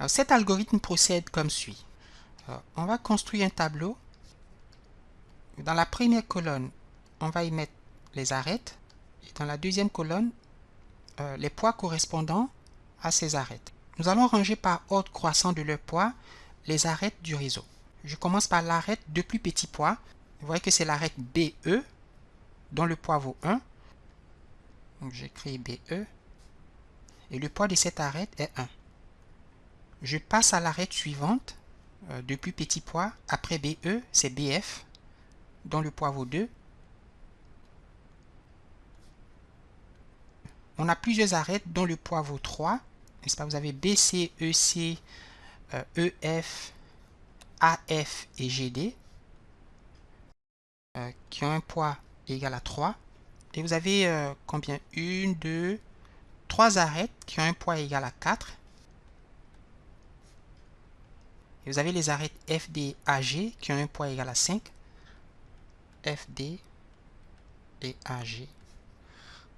Alors, cet algorithme procède comme suit. Alors, on va construire un tableau. Dans la première colonne, on va y mettre les arêtes. Et dans la deuxième colonne, les poids correspondant à ces arêtes. Nous allons ranger par ordre croissant de leur poids les arêtes du réseau. Je commence par l'arête de plus petit poids. Vous voyez que c'est l'arête BE, dont le poids vaut 1. Donc j'écris BE. Et le poids de cette arête est 1. Je passe à l'arête suivante, de plus petit poids. Après BE, c'est BF, dont le poids vaut 2. On a plusieurs arêtes dont le poids vaut 3. N'est-ce pas? Vous avez BC, EC, EF, AF et GD qui ont un poids égal à 3. Et vous avez combien? 1, 2, 3 arêtes qui ont un poids égal à 4. Et vous avez les arêtes FD, AG qui ont un poids égal à 5. FD et AG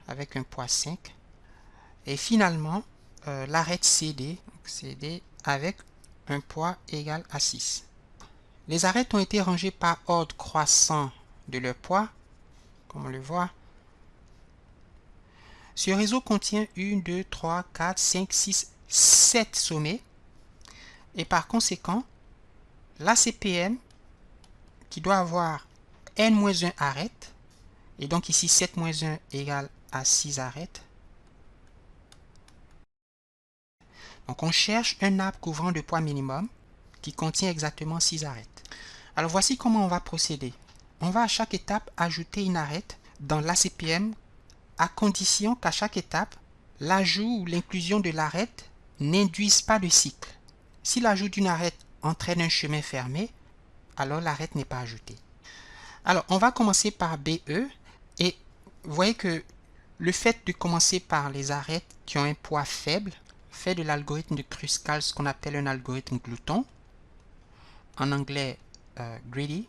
avec un poids 5. Et finalement, l'arête CD, CD avec un poids égal à 6. Les arêtes ont été rangées par ordre croissant de leur poids, comme on le voit. Ce réseau contient 1, 2, 3, 4, 5, 6, 7 sommets. Et par conséquent, l'ACPM, qui doit avoir n-1 arêtes, et donc ici 7-1 égale à 6 arêtes. Donc on cherche un arbre couvrant de poids minimum qui contient exactement 6 arêtes. Alors voici comment on va procéder. On va à chaque étape ajouter une arête dans l'ACPM à condition qu'à chaque étape, l'ajout ou l'inclusion de l'arête n'induise pas de cycle. Si l'ajout d'une arête entraîne un chemin fermé, alors l'arête n'est pas ajoutée. Alors on va commencer par BE et vous voyez que le fait de commencer par les arêtes qui ont un poids faible fait de l'algorithme de Kruskal ce qu'on appelle un algorithme glouton, en anglais greedy.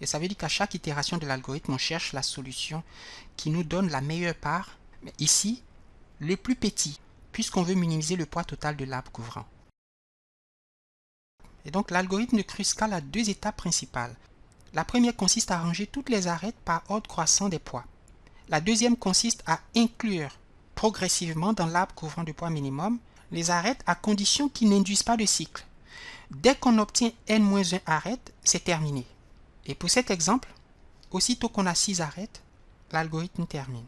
Et ça veut dire qu'à chaque itération de l'algorithme, on cherche la solution qui nous donne la meilleure part. Mais ici, le plus petit, puisqu'on veut minimiser le poids total de l'arbre couvrant. Et donc l'algorithme de Kruskal a deux étapes principales. La première consiste à ranger toutes les arêtes par ordre croissant des poids. La deuxième consiste à inclure progressivement dans l'arbre couvrant de poids minimum les arêtes à condition qu'ils n'induisent pas de cycle. Dès qu'on obtient n-1 arêtes, c'est terminé. Et pour cet exemple, aussitôt qu'on a 6 arêtes, l'algorithme termine.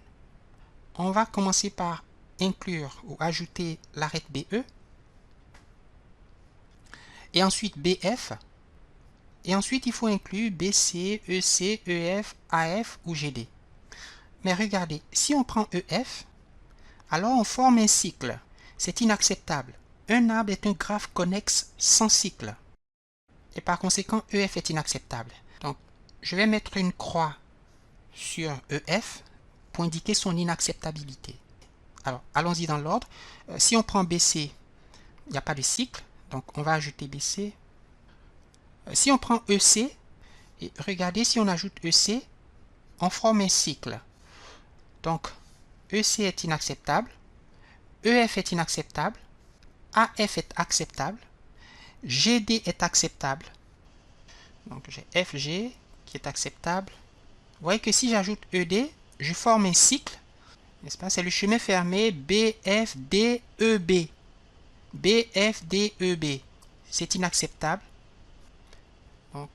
On va commencer par inclure ou ajouter l'arête BE, et ensuite BF, et ensuite il faut inclure BC, EC, EF, AF ou GD. Mais regardez, si on prend EF, alors on forme un cycle. C'est inacceptable. Un arbre est un graphe connexe sans cycle. Et par conséquent, EF est inacceptable. Donc, je vais mettre une croix sur EF pour indiquer son inacceptabilité. Alors, allons-y dans l'ordre. Si on prend BC, il n'y a pas de cycle. Donc, on va ajouter BC. Si on prend EC, et regardez, si on ajoute EC, on forme un cycle. Donc, EC est inacceptable. EF est inacceptable. AF est acceptable. GD est acceptable. Donc j'ai FG qui est acceptable. Vous voyez que si j'ajoute ED, je forme un cycle. N'est-ce pas? C'est le chemin fermé BFDEB. BFDEB. C'est inacceptable. Donc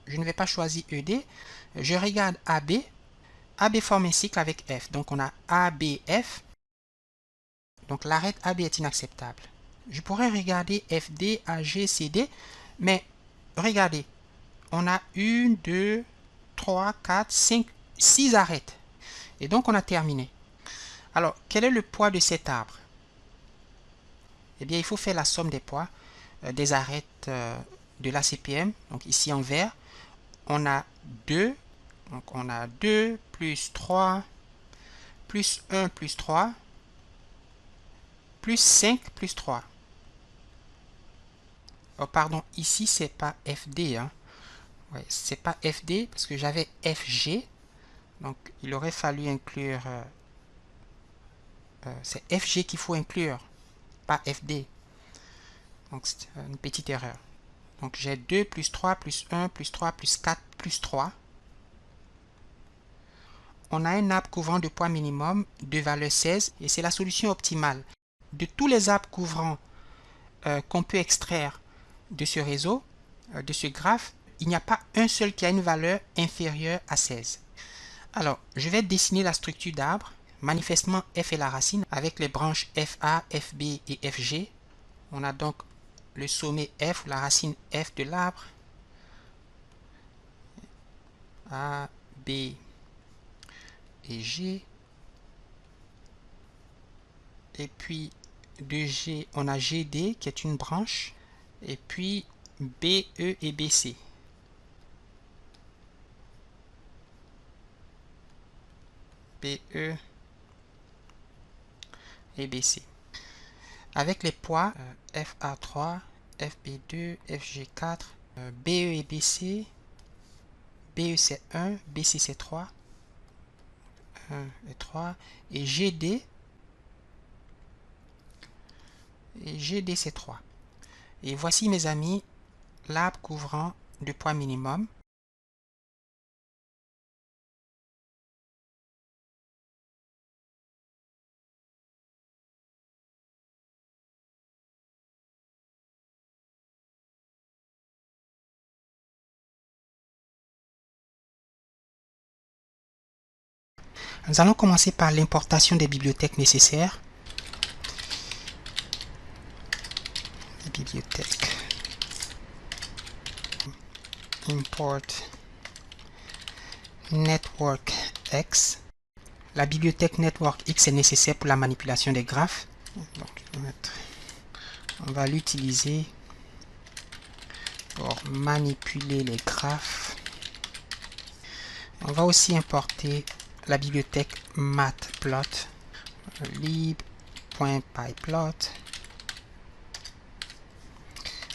je ne vais pas choisir ED. Je regarde AB. AB forme un cycle avec F. Donc on a ABF. Donc l'arête AB est inacceptable. Je pourrais regarder FD, AG, CD, mais regardez, on a 1, 2, 3, 4, 5, 6 arêtes. Et donc on a terminé. Alors, quel est le poids de cet arbre? Eh bien, il faut faire la somme des poids des arêtes de l'ACPM. Donc ici en vert, on a 2. Donc on a 2 plus 3 plus 1 plus 3 plus 5 plus 3. Oh, pardon, ici c'est pas FD. Hein. Ouais, c'est pas FD parce que j'avais FG. Donc il aurait fallu inclure. C'est FG qu'il faut inclure pas FD. Donc, c'est une petite erreur. Donc, j'ai 2 plus 3 plus 1 plus 3 plus 4 plus 3. On a un arbre couvrant de poids minimum de valeur 16 et c'est la solution optimale. De tous les arbres couvrants qu'on peut extraire de ce réseau, de ce graphe, il n'y a pas un seul qui a une valeur inférieure à 16. Alors, je vais dessiner la structure d'arbre. Manifestement, F est la racine avec les branches FA, FB et FG. On a donc le sommet F, la racine F de l'arbre. A, B et G. Et puis, de G, on a GD qui est une branche. Et puis, BE et BC. BE et BC. Avec les poids FA3, FB2, FG4, BE et BC, BE c'est 1, BC c'est 3, 1 et 3, et GD c'est 3. Et voici mes amis, l'arbre couvrant de poids minimum. Nous allons commencer par l'importation des bibliothèques nécessaires. Les bibliothèques. Import Network X. La bibliothèque Network X est nécessaire pour la manipulation des graphes. Donc, on va l'utiliser pour manipuler les graphes. On va aussi importer la bibliothèque matplot, lib.pyplot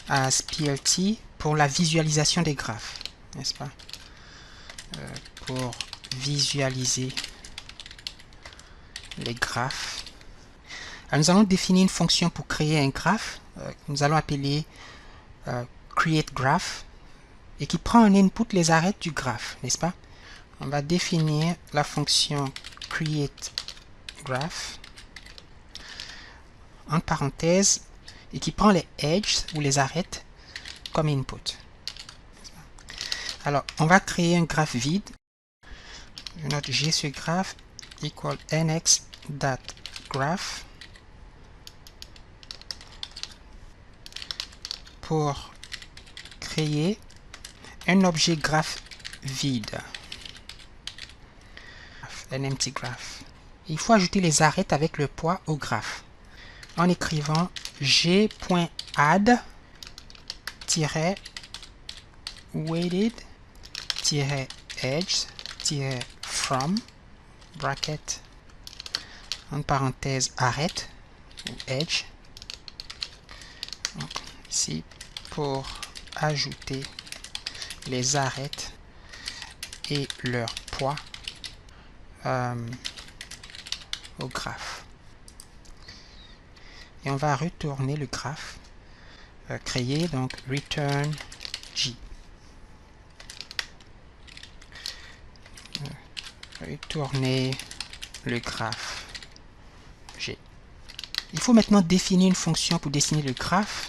as plt pour la visualisation des graphes, n'est-ce pas? Pour visualiser les graphes. Alors, nous allons définir une fonction pour créer un graphe. Nous allons appeler createGraph et qui prend en input les arêtes du graphe, n'est-ce pas? On va définir la fonction createGraph en parenthèse et qui prend les edges ou les arêtes comme input. Alors, on va créer un graphe vide. Je note G sur graph equal nx.graph pour créer un objet graphe vide. Un empty graph. Il faut ajouter les arêtes avec le poids au graphe en écrivant g.add-weighted-edge-from bracket en parenthèse arête ou edge. Donc, ici pour ajouter les arêtes et leur poids au graphe. Et on va retourner le graphe créé, donc return G. Retourner le graphe G. Il faut maintenant définir une fonction pour dessiner le graphe.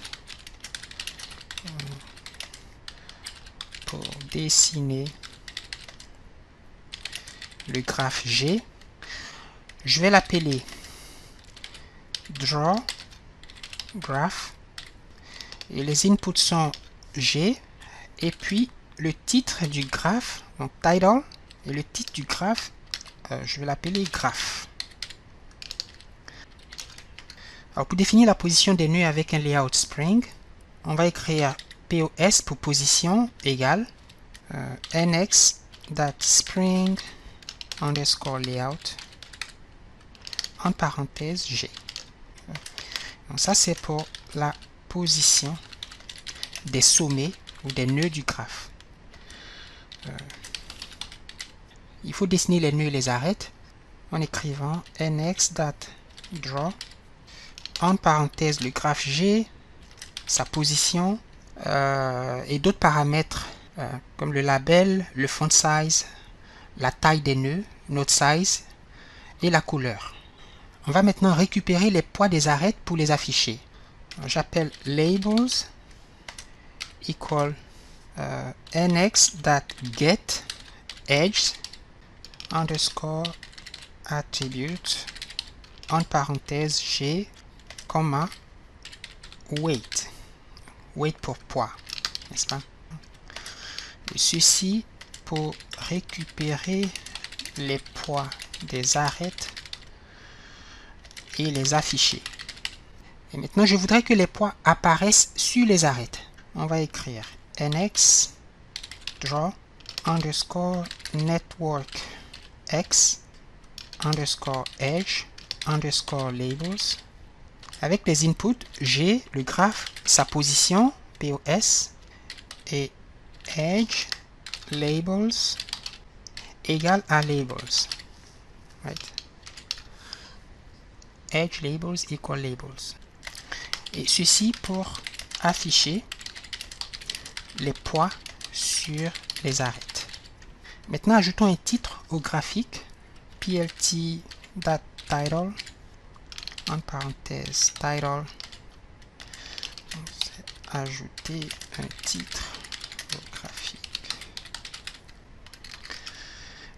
Pour dessiner le graphe G, je vais l'appeler drawGraph et les inputs sont G et puis le titre du graphe, donc title, et le titre du graphe, je vais l'appeler graph. Alors pour définir la position des nœuds avec un layout Spring, on va écrire POS pour position égale nx.spring underscore layout en parenthèse G. Donc ça c'est pour la position des sommets ou des nœuds du graphe. Il faut dessiner les nœuds et les arêtes en écrivant nx.draw entre parenthèses le graphe G, sa position et d'autres paramètres comme le label, le font size, la taille des nœuds, node size et la couleur. On va maintenant récupérer les poids des arêtes pour les afficher. J'appelle labels equal nx.get edge underscore attribute entre parenthèses g, comma, weight. Weight pour poids, n'est-ce pas? Et ceci pour récupérer les poids des arêtes et les afficher. Et maintenant, je voudrais que les poids apparaissent sur les arêtes. On va écrire nx draw underscore network x underscore edge underscore labels avec les inputs g, le graphe, sa position, POS, et edge labels égale à labels. Right? Edge labels equal labels. Et ceci pour afficher les poids sur les arêtes. Maintenant, ajoutons un titre au graphique, plt.title, en parenthèse title, ajouter un titre au graphique.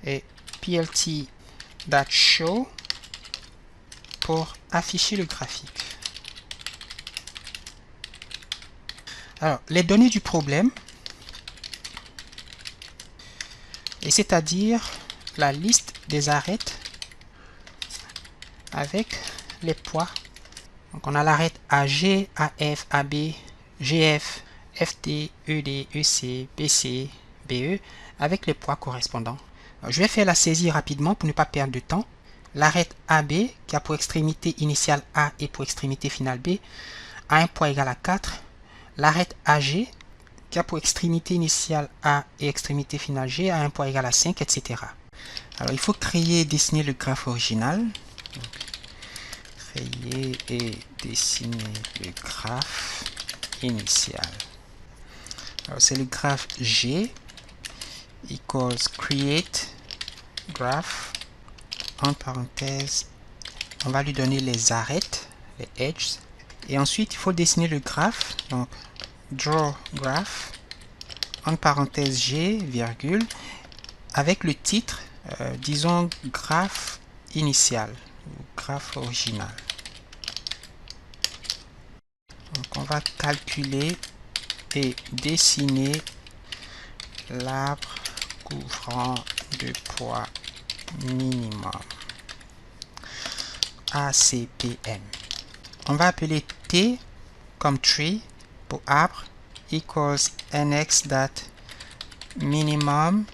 Et plt.show pour afficher le graphique. Alors, les données du problème, et c'est-à-dire la liste des arêtes avec les poids. Donc, on a l'arête AG, AF, AB, GF, FT, ED, EC, BC, BE avec les poids correspondants. Alors, je vais faire la saisie rapidement pour ne pas perdre de temps. L'arête AB qui a pour extrémité initiale A et pour extrémité finale B a un poids égal à 4. L'arête AG qui a pour extrémité initiale A et extrémité finale G a un poids égal à 5, etc. Alors, il faut créer et dessiner le graphe original. Donc, créer et dessiner le graphe initial. Alors, c'est le graphe G equals create graph, en parenthèse, on va lui donner les arêtes, les edges, et ensuite il faut dessiner le graphe, donc draw graph, en parenthèse G, virgule, avec le titre, disons graphe initial, ou graphe original. Donc on va calculer et dessiner l'arbre couvrant de poids minimum, ACPM. On va appeler T comme tree pour arbre equals nx.minimum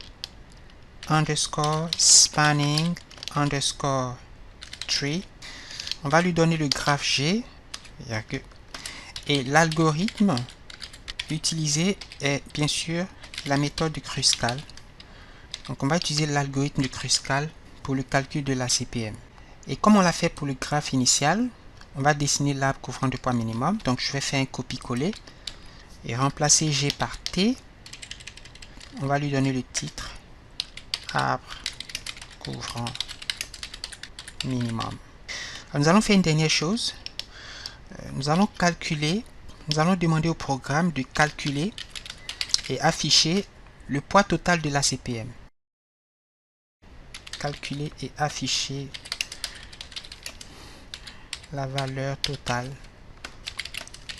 underscore spanning underscore tree. On va lui donner le graphe G et l'algorithme utilisé est bien sûr la méthode de Kruskal. Donc on va utiliser l'algorithme de Kruskal pour le calcul de la CPM. Et comme on l'a fait pour le graphe initial, on va dessiner l'arbre couvrant de poids minimum. Donc je vais faire un copier-coller et remplacer G par T. On va lui donner le titre arbre couvrant minimum. Alors, nous allons faire une dernière chose. Nous allons demander au programme de calculer et afficher le poids total de la CPM. Calculer et afficher la valeur totale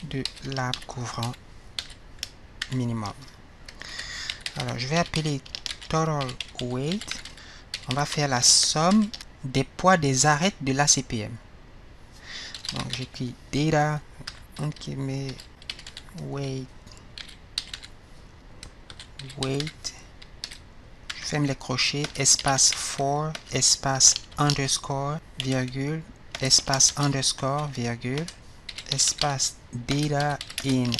de l'arbre couvrant minimum. Alors, je vais appeler total weight. On va faire la somme des poids des arêtes de la CPM. Donc, j'écris data, weight, je ferme les crochets, espace for, espace underscore, virgule, espace underscore, virgule, espace data in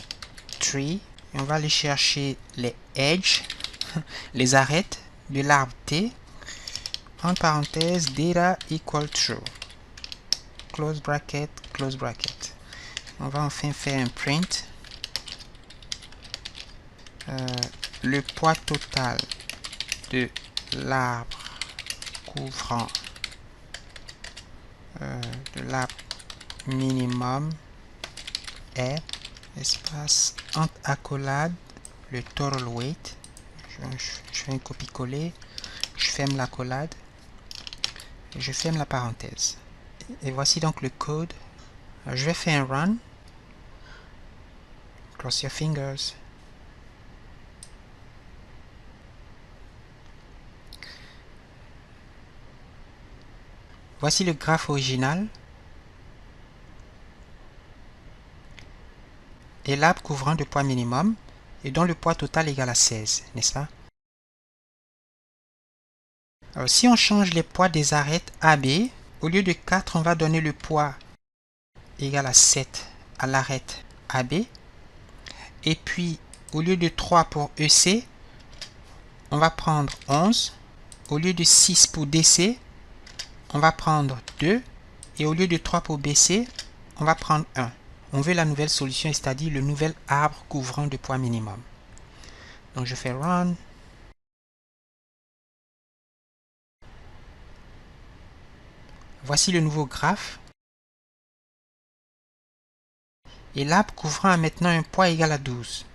tree. Et on va aller chercher les edges, les arêtes de l'arbre T, en parenthèse, data equal true, close bracket, close bracket. On va enfin faire un print. Le poids total de l'arbre couvrant de l'arbre minimum est, espace, entre accolade, le total weight. Je fais un copier-coller, je ferme l'accolade, je ferme la parenthèse. Et voici donc le code. Je vais faire un run. Cross your fingers. Voici le graphe original. Et l'arbre couvrant de poids minimum et dont le poids total égale à 16, n'est-ce pas? Alors, si on change les poids des arêtes AB, au lieu de 4, on va donner le poids égal à 7 à l'arête AB. Et puis, au lieu de 3 pour EC, on va prendre 11. Au lieu de 6 pour DC, on va prendre 2. Et au lieu de 3 pour BC, on va prendre 1. On veut la nouvelle solution, c'est-à-dire le nouvel arbre couvrant de poids minimum. Donc je fais run. Voici le nouveau graphe. Et l'arbre couvrant a maintenant un poids égal à 12.